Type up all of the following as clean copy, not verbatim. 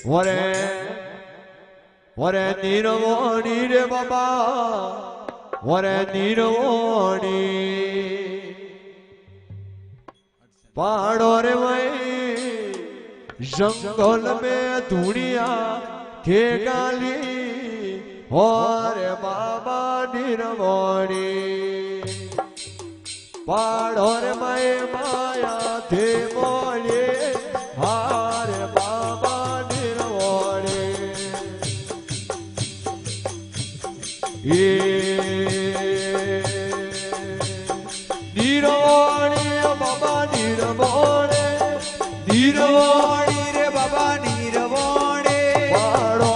વરે વરે નિરવણી રે બાબા વરે નિરવણી પાડો રે વઈ જંગલ में ધૂણિયા કે ગાલી હોરે બાબા નિરવણી પાડો રે માયા તે મોલે હારે બાબા નિરવણી નિરવણી બાબા નિરવણી નિરવણી રે બાબા નિરવણી પાડો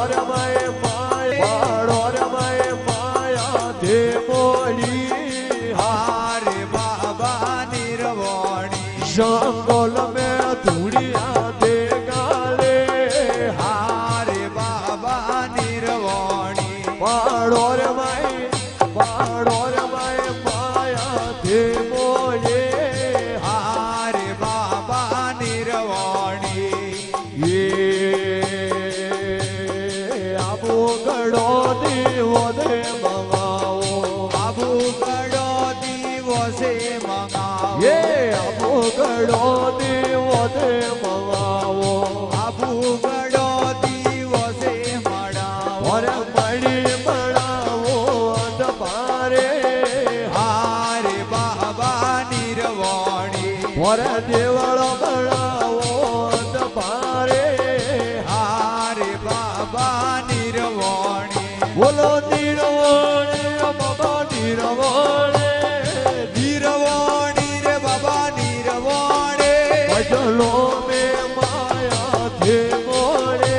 રે માયા તે મોલી હારે બાબા નિરવણી જંગલ में ધૂળિયા દે ગાલે હારે બાબા નિરવણી પાડો રે માયા તે મોલે હારે બાબા નિરવણી એ આબુ ગડો દીવો દે મંગાવો આબુ ગડો દીવો સે મંગાવો એ આબુ ગડો દીવો દે મંગાવો આબુ ગડો દીવો સે મળાવો ઓરે મળી મળાવો અંધપારે હારે બાબા નિરવણી ઓરે દેવળો મળાવો અંધપારે હારે બાબા નિરવણી બોલો નિરવણી બાબા નિરવણી નિરવણી રે બાબા નિરવણી ભજલો મે માયા થે મોરે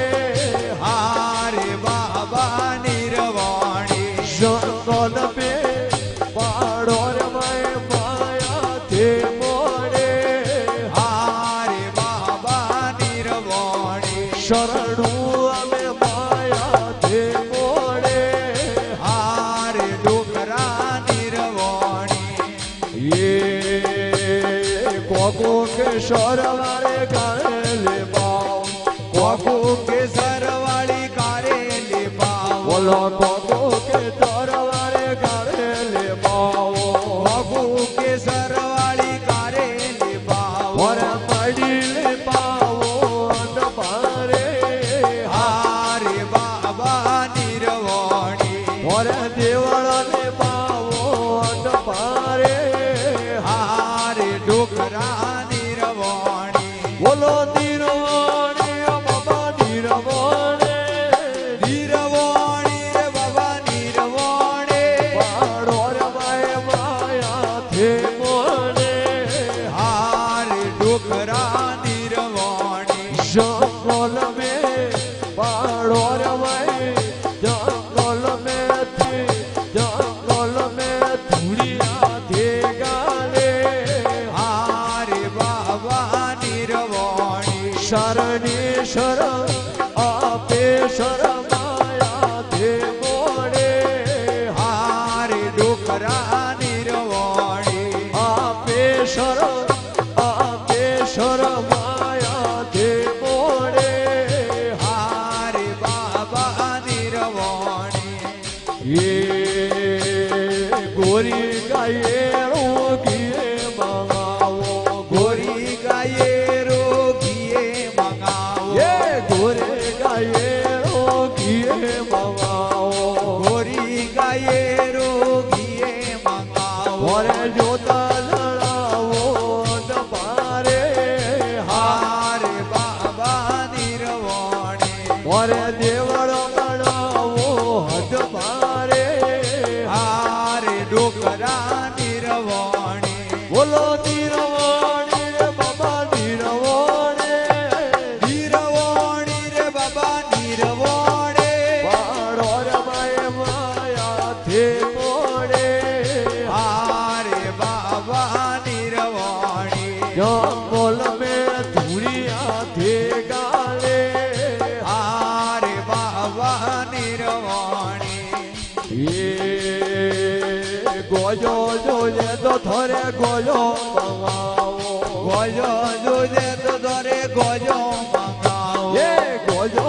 હારે બાબા નિરવણી જંગલ पे પાડો રે માયા થે મોરે હારે બાબા નિરવણી શરણું અમે માયા થે મોરે હારે ડોકરા નિરવણી એ કોકો કે સરવાળે ગાળે લે પાવ કોકો કે સરવાળી ગાળે લે પાવ બોલો કોકો કે સરવાળે ગાળે લે પાવ કોકો કે સરવાળી ગાળે લે પાવ ઓરે મડી લે પાવો અંધપારે હારે બાબા નિરવણી ઓરે દેવળ ને પાવો અંધપારે હારે ડોકરા નિરવણી બોલો નિરવણી બાબા નિરવણી નિરવણી રે બાબા નિરવણી પાડો રે માયા થે મોને હારે ડોકરા નિરવણી જંગલ में પાડો રે જંગલ में ધૂળિયા દે ગાલે હારે બાબા નિરવણી શરણે શરણ આપે શરમાયા દે મોડે હારે ડોકરા નિરવણી આપે શરમાયા દે મોડે હારે બાબા નિરવણી એ ગોરી ગાયે રોગીએ મંગાવો ગોરી ગાયે રોગીએ મંગાવો એ ગોરી ગાયે રોગીએ મંગાવો ગોરી ગાયે રોગીએ મંગાવો ઓરે જોતા લડાવો અંધપારે હારે બાબા નિરવણી ઓરે દેવળ મળાવો અંધપારે હારે ડોકરા નિરવણી બોલો નિરવણી રે બાબા નિરવણી નિરવણી રે બાબા નિરવણી પાડો રે માયા થે મોડે હારે બાબા નિરવણી જંગલ में ધૂળિયા થે ગાલે હારે બાબા નિરવણી એ ગોજો જોજે તો થોરે ગોજો મંગાવો ગોજો જોજે તો થોરે ગોજો મંગાવો એ ગોજો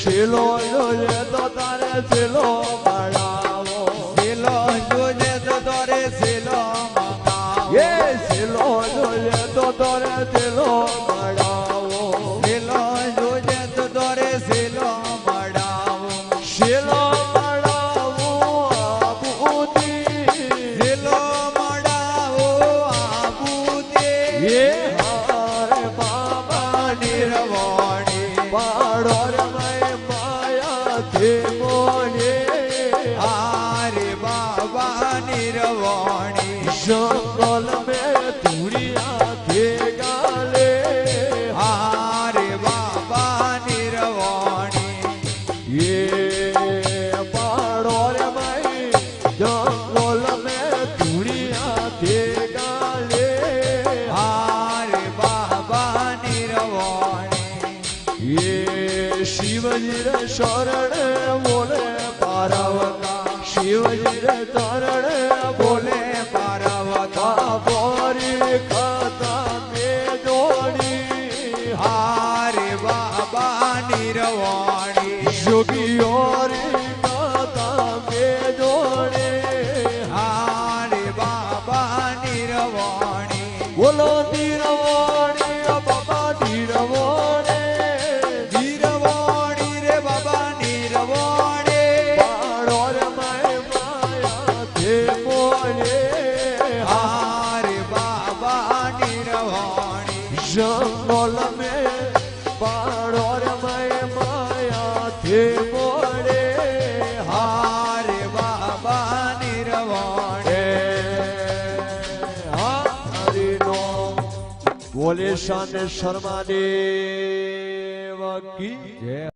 શીલો જોઈએ તો તારે શીલો મળાવો શીલો જોઈએ તો તારે શીલો મંગાવો એ શીલો જોઈએ તો તારે શીલો મળાવો શીલો જોઈએ તો તારે શીલો મળાવો શીલો મળાવો આબુદી શીલો મળાવો આબુદી એ હારે બાબા નિર્વાણી પાડો રે માયા તે મોને આરે બાબા નિર્વાણી જંગલ મેં તુરિયા તે ગાલે આરે બાબા નિર્વાણી એ પાડો રે માઈ જંગલ મેં તુરિયા તે ગાલે આરે બાબા નિર્વાણી એ શિવજી રે શરણે બોલે પારવતા શિવજી રે તરણે બોલે પાર્વતા બોરી ખાતા મે જોડી આરે બાબા નિર્વાણી જોગીઓ રે ખાતા મે જોડે આરે બાબા નિર્વાણી બોલો નીરવાણી બાબા નીરવાણી નિર્વાણી રે બાબા નિર્વાણી પાડો રે માયા તે બોલે આરે બાબા નિર્વાણી જંગલ મેં પાડો રે માયા તે બોલે આરે બાબા નિર્વાણી હરિનો બોલે શાન શર્મા દેવ કી જય